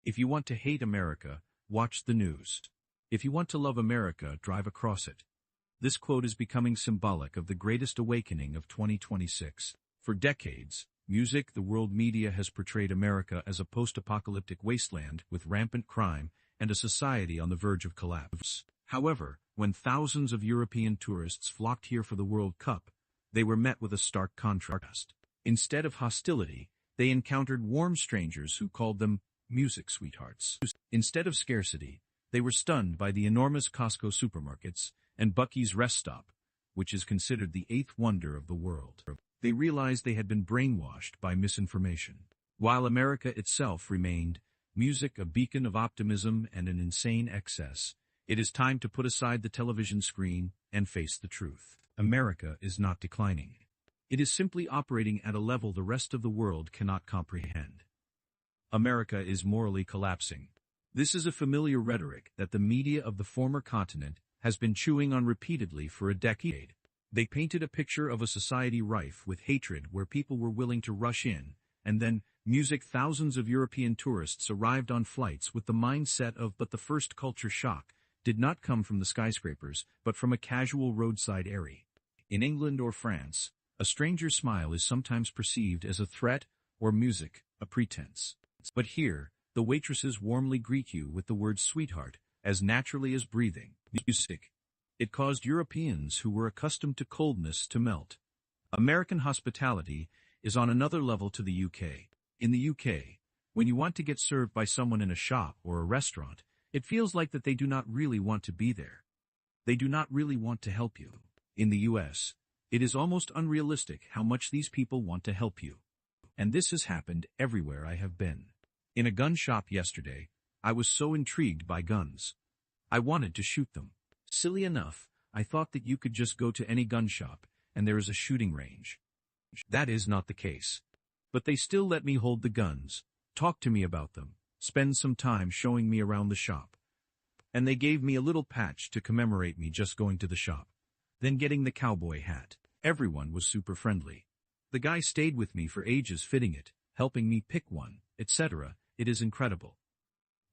If you want to hate America, watch the news. If you want to love America, drive across it. This quote is becoming symbolic of the greatest awakening of 2026. For decades, music, the world media has portrayed America as a post-apocalyptic wasteland with rampant crime and a society on the verge of collapse. However, when thousands of European tourists flocked here for the World Cup, they were met with a stark contrast. Instead of hostility, they encountered warm strangers who called them music sweethearts. Instead of scarcity, they were stunned by the enormous Costco supermarkets and Buc-ee's Rest Stop, which is considered the eighth wonder of the world. They realized they had been brainwashed by misinformation. While America itself remained music, a beacon of optimism and an insane excess, it is time to put aside the television screen and face the truth. America is not declining. It is simply operating at a level the rest of the world cannot comprehend. America is morally collapsing. This is a familiar rhetoric that the media of the former continent has been chewing on repeatedly for a decade. They painted a picture of a society rife with hatred where people were willing to rush in, and then music. Thousands of European tourists arrived on flights with the mindset of but the first culture shock did not come from the skyscrapers, but from a casual roadside airy. In England or France, a stranger's smile is sometimes perceived as a threat, or music, a pretense. But here, the waitresses warmly greet you with the word sweetheart, as naturally as breathing. Music. It caused Europeans who were accustomed to coldness to melt. American hospitality is on another level to the UK. In the UK, when you want to get served by someone in a shop or a restaurant, it feels like that they do not really want to be there. They do not really want to help you. In the US, it is almost unrealistic how much these people want to help you. And this has happened everywhere I have been. In a gun shop yesterday, I was so intrigued by guns. I wanted to shoot them. Silly enough, I thought that you could just go to any gun shop, and there is a shooting range. That is not the case. But they still let me hold the guns, talk to me about them, spend some time showing me around the shop. And they gave me a little patch to commemorate me just going to the shop. Then getting the cowboy hat. Everyone was super friendly. The guy stayed with me for ages fitting it, helping me pick one, etc. It is incredible.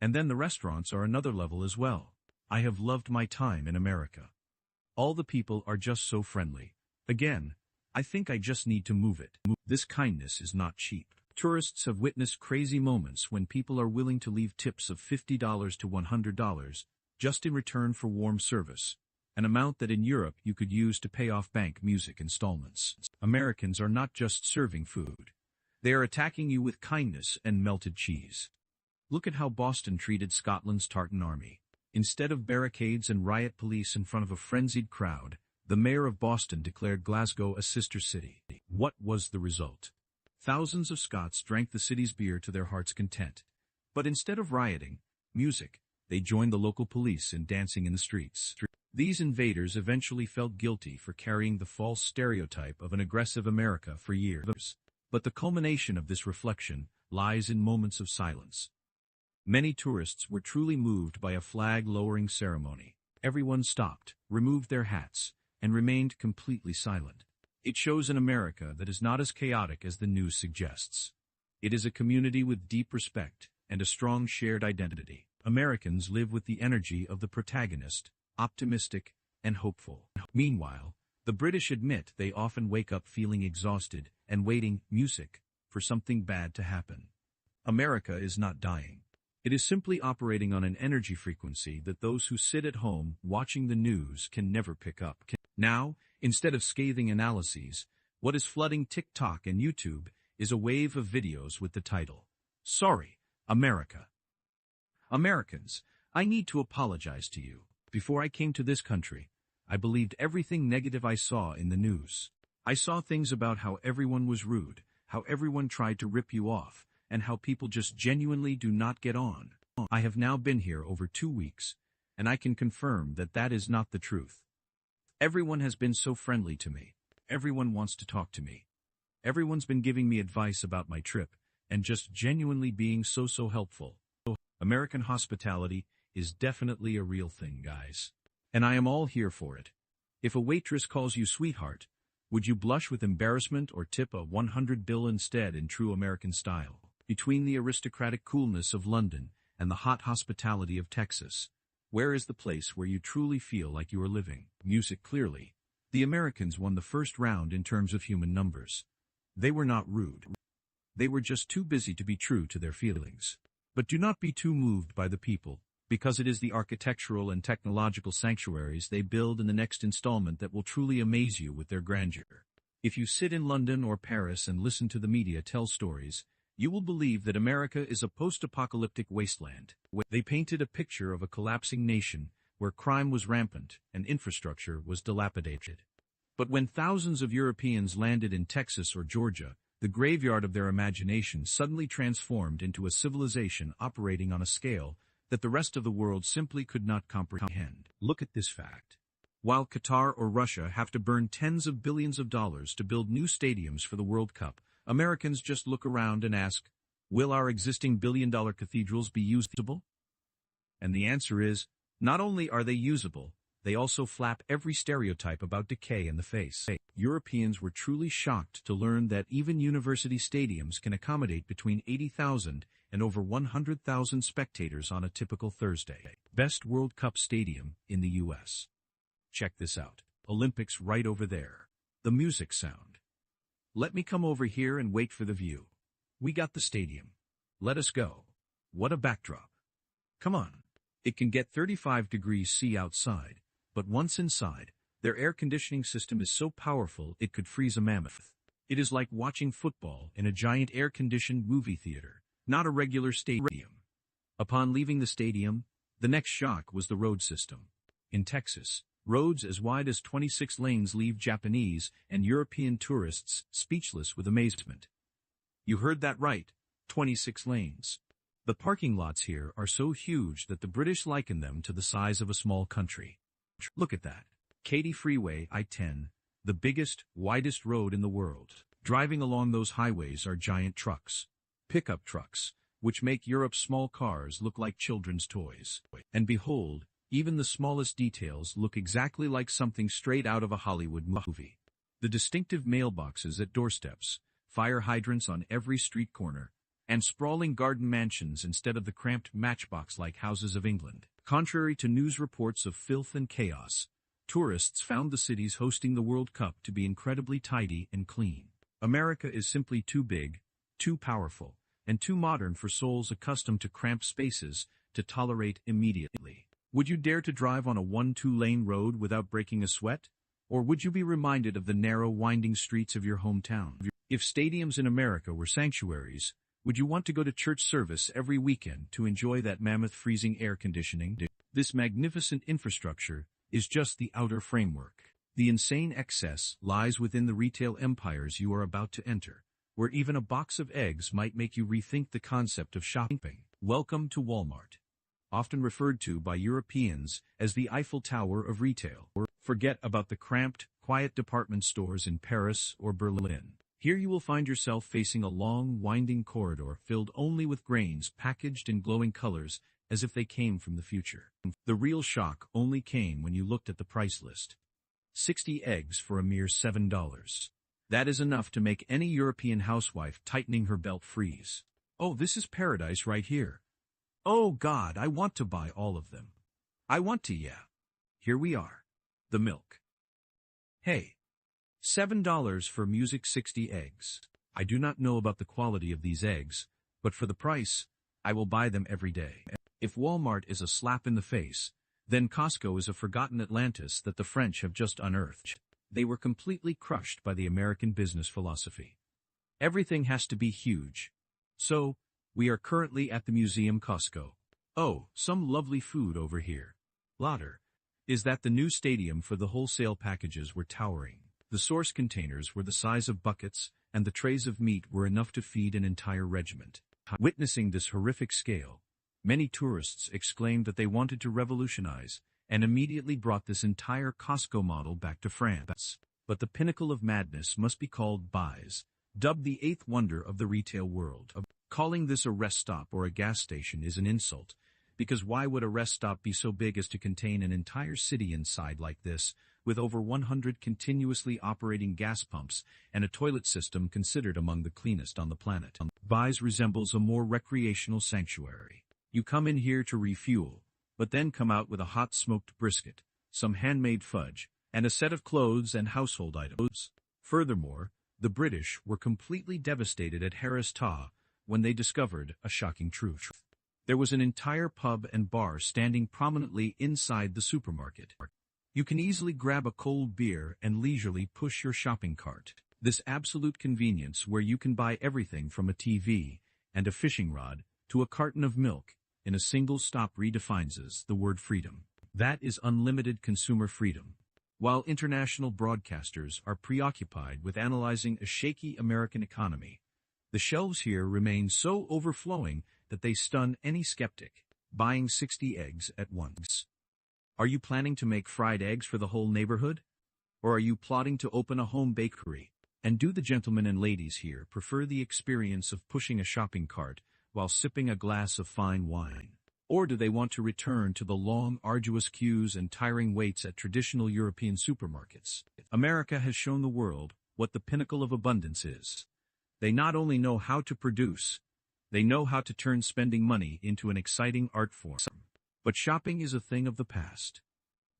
And then the restaurants are another level as well. I have loved my time in America. All the people are just so friendly. Again, I think I just need to move it. This kindness is not cheap. Tourists have witnessed crazy moments when people are willing to leave tips of $50 to $100 just in return for warm service, an amount that in Europe you could use to pay off bank music installments. Americans are not just serving food. They are attacking you with kindness and melted cheese. Look at how Boston treated Scotland's Tartan Army. Instead of barricades and riot police in front of a frenzied crowd, the mayor of Boston declared Glasgow a sister city. What was the result? Thousands of Scots drank the city's beer to their heart's content. But instead of rioting, music, they joined the local police in dancing in the streets. These invaders eventually felt guilty for carrying the false stereotype of an aggressive America for years. But the culmination of this reflection lies in moments of silence. Many tourists were truly moved by a flag-lowering ceremony. Everyone stopped, removed their hats, and remained completely silent. It shows an America that is not as chaotic as the news suggests. It is a community with deep respect and a strong shared identity. Americans live with the energy of the protagonist, optimistic and hopeful. Meanwhile, the British admit they often wake up feeling exhausted and waiting, music, for something bad to happen. America is not dying. It is simply operating on an energy frequency that those who sit at home watching the news can never pick up. Now, instead of scathing analyses, what is flooding TikTok and YouTube is a wave of videos with the title, "Sorry, America." Americans, I need to apologize to you. Before I came to this country, I believed everything negative I saw in the news. I saw things about how everyone was rude, how everyone tried to rip you off, and how people just genuinely do not get on. I have now been here over 2 weeks, and I can confirm that that is not the truth. Everyone has been so friendly to me. Everyone wants to talk to me. Everyone's been giving me advice about my trip, and just genuinely being so helpful. American hospitality is definitely a real thing, guys. And I am all here for it. If a waitress calls you sweetheart, would you blush with embarrassment or tip a 100 bill instead in true American style? Between the aristocratic coolness of London and the hot hospitality of Texas. Where is the place where you truly feel like you are living? Music clearly. The Americans won the first round in terms of human numbers. They were not rude. They were just too busy to be true to their feelings. But do not be too moved by the people, because it is the architectural and technological sanctuaries they build in the next installment that will truly amaze you with their grandeur. If you sit in London or Paris and listen to the media tell stories, you will believe that America is a post-apocalyptic wasteland. They painted a picture of a collapsing nation where crime was rampant and infrastructure was dilapidated. But when thousands of Europeans landed in Texas or Georgia, the graveyard of their imagination suddenly transformed into a civilization operating on a scale that the rest of the world simply could not comprehend. Look at this fact. While Qatar or Russia have to burn tens of billions of dollars to build new stadiums for the World Cup, Americans just look around and ask, will our existing billion-dollar cathedrals be usable? And the answer is, not only are they usable, they also flap every stereotype about decay in the face. Europeans were truly shocked to learn that even university stadiums can accommodate between 80,000 and over 100,000 spectators on a typical Thursday. Best World Cup stadium in the U.S. Check this out. Olympics right over there. The music sound. Let me come over here and wait for the view. We got the stadium. Let us go. What a backdrop. Come on. It can get 35 degrees C outside, but once inside, their air conditioning system is so powerful it could freeze a mammoth. It is like watching football in a giant air-conditioned movie theater, not a regular stadium. Upon leaving the stadium, the next shock was the road system. In Texas, roads as wide as 26 lanes leave Japanese and European tourists speechless with amazement. You heard that right, 26 lanes. The parking lots here are so huge that the British liken them to the size of a small country. Look at that. Katy Freeway, I-10, the biggest, widest road in the world. Driving along those highways are giant trucks, pickup trucks, which make Europe's small cars look like children's toys. And behold, even the smallest details look exactly like something straight out of a Hollywood movie. The distinctive mailboxes at doorsteps, fire hydrants on every street corner, and sprawling garden mansions instead of the cramped matchbox-like houses of England. Contrary to news reports of filth and chaos, tourists found the cities hosting the World Cup to be incredibly tidy and clean. America is simply too big, too powerful, and too modern for souls accustomed to cramped spaces to tolerate immediately. Would you dare to drive on a 1-2-lane road without breaking a sweat? Or would you be reminded of the narrow, winding streets of your hometown? If stadiums in America were sanctuaries, would you want to go to church service every weekend to enjoy that mammoth freezing air conditioning? This magnificent infrastructure is just the outer framework. The insane excess lies within the retail empires you are about to enter, where even a box of eggs might make you rethink the concept of shopping. Welcome to Walmart, often referred to by Europeans as the Eiffel Tower of retail. Forget about the cramped, quiet department stores in Paris or Berlin. Here you will find yourself facing a long, winding corridor filled only with grains packaged in glowing colors as if they came from the future. The real shock only came when you looked at the price list. 60 eggs for a mere $7. That is enough to make any European housewife tightening her belt freeze. Oh, this is paradise right here. Oh God, I want to buy all of them. I want to, yeah. Here we are. The milk. Hey. $7 for music 60 eggs. I do not know about the quality of these eggs, but for the price, I will buy them every day. If Walmart is a slap in the face, then Costco is a forgotten Atlantis that the French have just unearthed. They were completely crushed by the American business philosophy. Everything has to be huge. So, we are currently at the Museum Costco. Oh, some lovely food over here. Lauder. Is that the new stadium for the wholesale packages were towering. The source containers were the size of buckets, and the trays of meat were enough to feed an entire regiment. Witnessing this horrific scale, many tourists exclaimed that they wanted to revolutionize, and immediately brought this entire Costco model back to France. But the pinnacle of madness must be called buys, dubbed the eighth wonder of the retail world. Calling this a rest stop or a gas station is an insult, because why would a rest stop be so big as to contain an entire city inside like this, with over 100 continuously operating gas pumps and a toilet system considered among the cleanest on the planet? Buys resembles a more recreational sanctuary. You come in here to refuel, but then come out with a hot smoked brisket, some handmade fudge, and a set of clothes and household items. Furthermore, the British were completely devastated at Harris Taa when they discovered a shocking truth. There was an entire pub and bar standing prominently inside the supermarket. You can easily grab a cold beer and leisurely push your shopping cart. This absolute convenience where you can buy everything from a TV and a fishing rod to a carton of milk in a single stop redefines the word freedom. That is unlimited consumer freedom. While international broadcasters are preoccupied with analyzing a shaky American economy, the shelves here remain so overflowing that they stun any skeptic, buying 60 eggs at once. Are you planning to make fried eggs for the whole neighborhood? Or are you plotting to open a home bakery? And do the gentlemen and ladies here prefer the experience of pushing a shopping cart while sipping a glass of fine wine? Or do they want to return to the long, arduous queues and tiring waits at traditional European supermarkets? America has shown the world what the pinnacle of abundance is. They not only know how to produce, they know how to turn spending money into an exciting art form. But shopping is a thing of the past.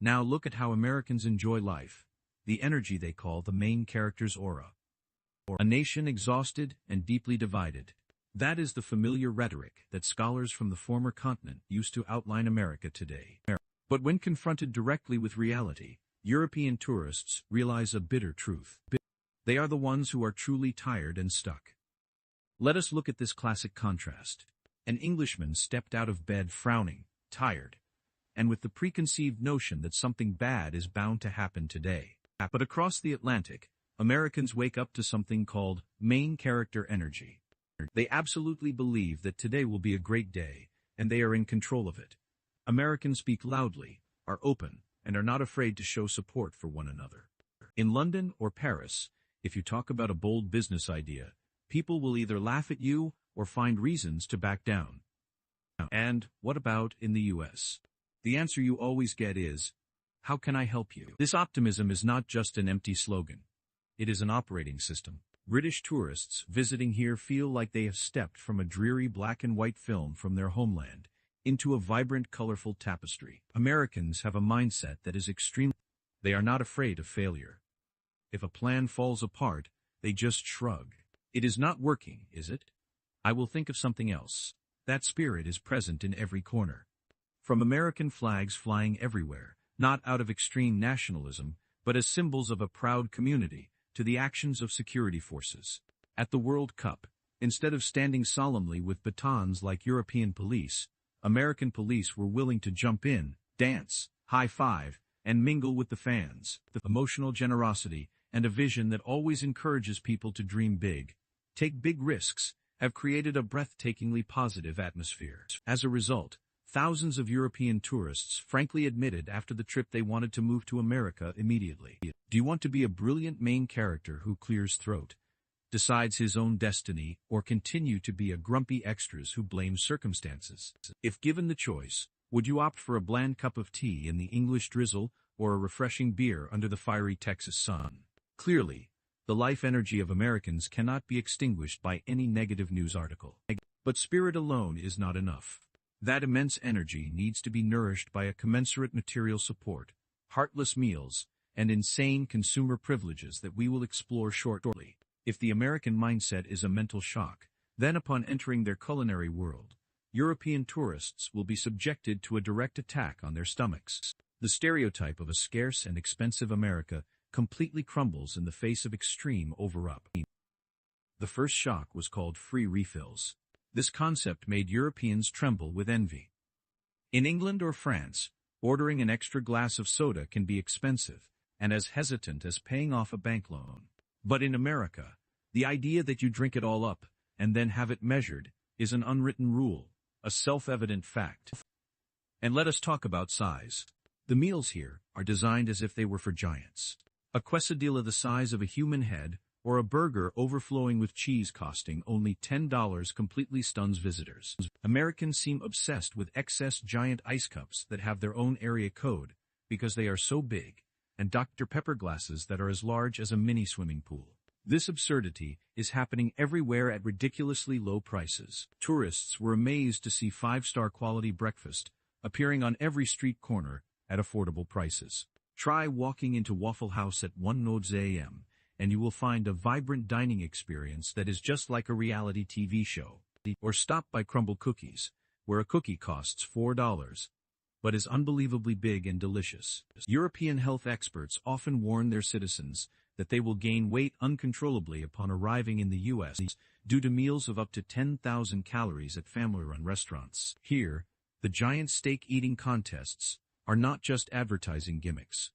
Now look at how Americans enjoy life, the energy they call the main character's aura. A nation exhausted and deeply divided. That is the familiar rhetoric that scholars from the former continent used to outline America today. But when confronted directly with reality, European tourists realize a bitter truth. They are the ones who are truly tired and stuck. Let us look at this classic contrast. An Englishman stepped out of bed frowning, tired, and with the preconceived notion that something bad is bound to happen today. But across the Atlantic, Americans wake up to something called main character energy. They absolutely believe that today will be a great day, and they are in control of it. Americans speak loudly, are open, and are not afraid to show support for one another. In London or Paris, if you talk about a bold business idea, people will either laugh at you or find reasons to back down. And what about in the US? The answer you always get is, how can I help you? This optimism is not just an empty slogan. It is an operating system. British tourists visiting here feel like they have stepped from a dreary black and white film from their homeland into a vibrant, colorful tapestry. Americans have a mindset that is extreme. They are not afraid of failure. If a plan falls apart, they just shrug. It is not working, is it? I will think of something else. That spirit is present in every corner. From American flags flying everywhere, not out of extreme nationalism, but as symbols of a proud community, to the actions of security forces. At the World Cup, instead of standing solemnly with batons like European police, American police were willing to jump in, dance, high-five, and mingle with the fans. The emotional generosity and a vision that always encourages people to dream big, take big risks, have created a breathtakingly positive atmosphere. As a result, thousands of European tourists frankly admitted after the trip they wanted to move to America immediately. Do you want to be a brilliant main character who clears throat, decides his own destiny, or continue to be a grumpy extras who blame circumstances? If given the choice, would you opt for a bland cup of tea in the English drizzle or a refreshing beer under the fiery Texas sun? Clearly, the life energy of Americans cannot be extinguished by any negative news article. But spirit alone is not enough. That immense energy needs to be nourished by a commensurate material support, heartless meals, and insane consumer privileges that we will explore shortly. If the American mindset is a mental shock, then upon entering their culinary world, European tourists will be subjected to a direct attack on their stomachs. The stereotype of a scarce and expensive America completely crumbles in the face of extreme over-up. The first shock was called free refills. This concept made Europeans tremble with envy. In England or France, ordering an extra glass of soda can be expensive and as hesitant as paying off a bank loan. But in America, the idea that you drink it all up and then have it measured is an unwritten rule, a self-evident fact. And let us talk about size. The meals here are designed as if they were for giants. A quesadilla the size of a human head or a burger overflowing with cheese costing only $10 completely stuns visitors. Americans seem obsessed with excess giant ice cups that have their own area code because they are so big, and Dr. Pepper glasses that are as large as a mini swimming pool. This absurdity is happening everywhere at ridiculously low prices. Tourists were amazed to see five-star quality breakfast appearing on every street corner at affordable prices. Try walking into Waffle House at 1 a.m. and you will find a vibrant dining experience that is just like a reality TV show. Or stop by Crumble Cookies, where a cookie costs $4, but is unbelievably big and delicious. European health experts often warn their citizens that they will gain weight uncontrollably upon arriving in the U.S. due to meals of up to 10,000 calories at family-run restaurants. Here, the giant steak-eating contests are not just advertising gimmicks.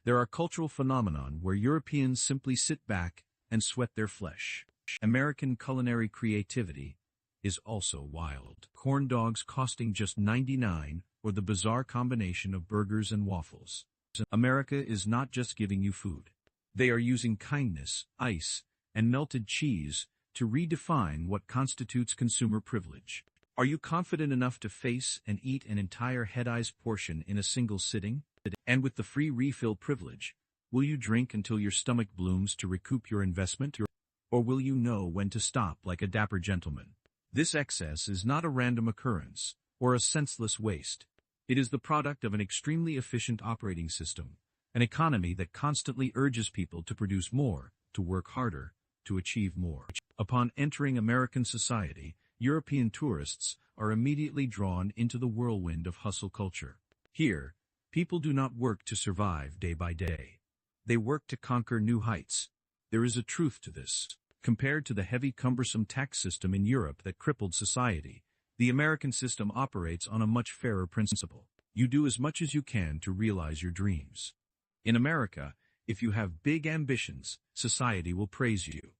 There are cultural phenomenon where Europeans simply sit back and sweat their flesh. American culinary creativity is also wild. Corn dogs costing just $99, or the bizarre combination of burgers and waffles. America is not just giving you food. They are using kindness, ice, and melted cheese to redefine what constitutes consumer privilege. Are you confident enough to face and eat an entire head-ice portion in a single sitting? And with the free refill privilege, will you drink until your stomach blooms to recoup your investment? Or will you know when to stop like a dapper gentleman? This excess is not a random occurrence or a senseless waste. It is the product of an extremely efficient operating system, an economy that constantly urges people to produce more, to work harder, to achieve more. Upon entering American society, European tourists are immediately drawn into the whirlwind of hustle culture. Here, people do not work to survive day by day. They work to conquer new heights. There is a truth to this. Compared to the heavy, cumbersome tax system in Europe that crippled society, the American system operates on a much fairer principle. You do as much as you can to realize your dreams. In America, if you have big ambitions, society will praise you.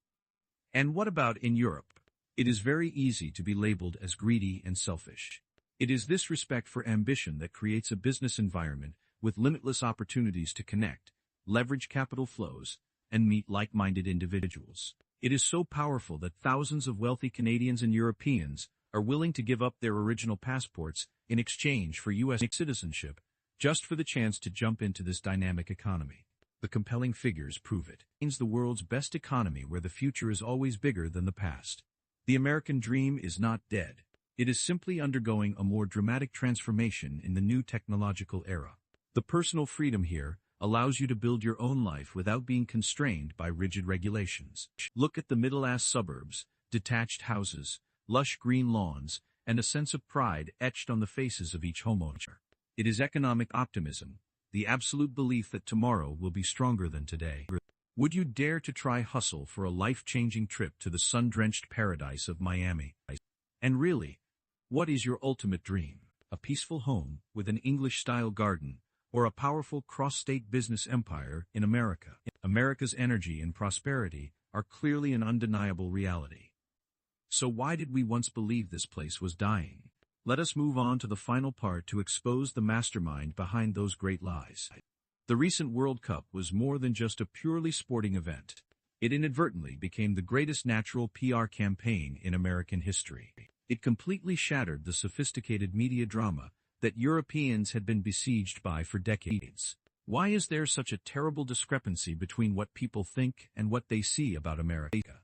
And what about in Europe? It is very easy to be labeled as greedy and selfish. It is this respect for ambition that creates a business environment with limitless opportunities to connect, leverage capital flows, and meet like-minded individuals. It is so powerful that thousands of wealthy Canadians and Europeans are willing to give up their original passports in exchange for U.S. citizenship, just for the chance to jump into this dynamic economy. The compelling figures prove it. It means the world's best economy where the future is always bigger than the past. The American dream is not dead. It is simply undergoing a more dramatic transformation in the new technological era. The personal freedom here allows you to build your own life without being constrained by rigid regulations. Look at the middle-class suburbs, detached houses, lush green lawns, and a sense of pride etched on the faces of each homeowner. It is economic optimism, the absolute belief that tomorrow will be stronger than today. Would you dare to try hustle for a life-changing trip to the sun-drenched paradise of Miami? And really, what is your ultimate dream? A peaceful home with an English-style garden, or a powerful cross-state business empire in America? America's energy and prosperity are clearly an undeniable reality. So why did we once believe this place was dying? Let us move on to the final part to expose the mastermind behind those great lies. The recent World Cup was more than just a purely sporting event. It inadvertently became the greatest natural PR campaign in American history. It completely shattered the sophisticated media drama that Europeans had been besieged by for decades. Why is there such a terrible discrepancy between what people think and what they see about America?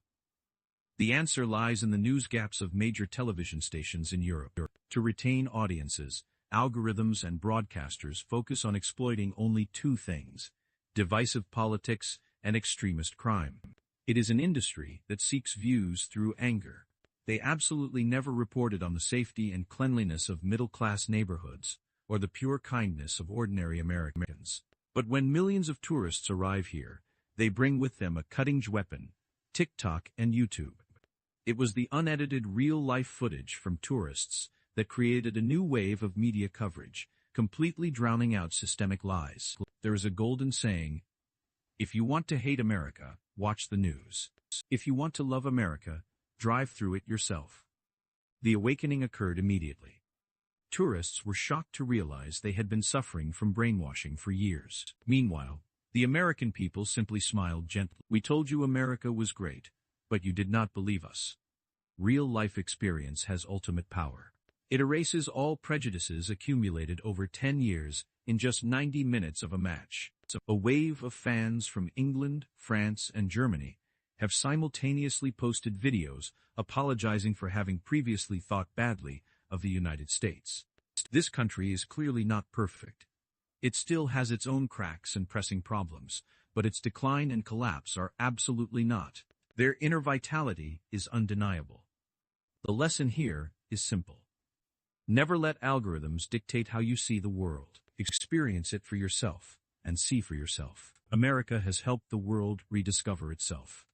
The answer lies in the news gaps of major television stations in Europe. To retain audiences, algorithms and broadcasters focus on exploiting only two things: divisive politics and extremist crime. It is an industry that seeks views through anger. They absolutely never reported on the safety and cleanliness of middle-class neighborhoods, or the pure kindness of ordinary Americans. But when millions of tourists arrive here, they bring with them a cutting-edge weapon: TikTok and YouTube. It was the unedited real-life footage from tourists that created a new wave of media coverage, completely drowning out systemic lies. There is a golden saying: if you want to hate America, watch the news. If you want to love America, drive through it yourself. The awakening occurred immediately. Tourists were shocked to realize they had been suffering from brainwashing for years. Meanwhile, the American people simply smiled gently. We told you America was great, but you did not believe us. Real-life experience has ultimate power. It erases all prejudices accumulated over 10 years in just 90 minutes of a match. A wave of fans from England, France, and Germany have simultaneously posted videos apologizing for having previously thought badly of the United States. This country is clearly not perfect. It still has its own cracks and pressing problems, but its decline and collapse are absolutely not. Their inner vitality is undeniable. The lesson here is simple. Never let algorithms dictate how you see the world. Experience it for yourself and see for yourself. America has helped the world rediscover itself.